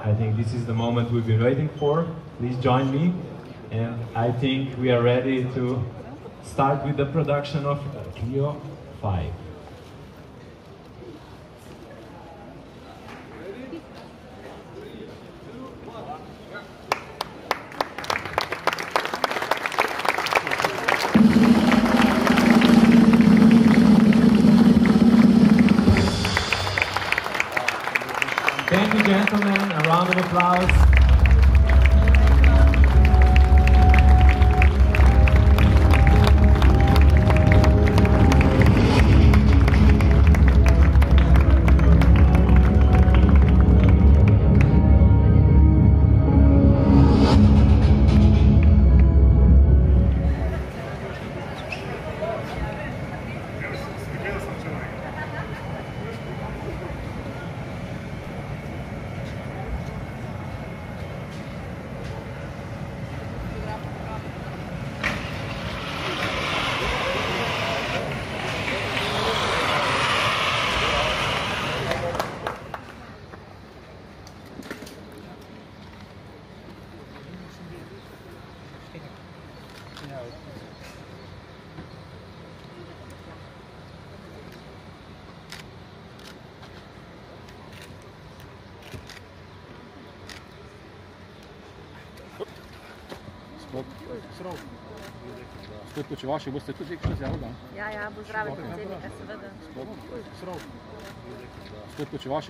I think this is the moment we've been waiting for. Please join me. And I think we are ready to start with the production of Clio 5. Thank you, gentlemen. A round of applause. Gospod Počivalšek, boste tudi nekaj vzeli, da? Ja, bo zraven predsednika, seveda. Gospod Počivalšek.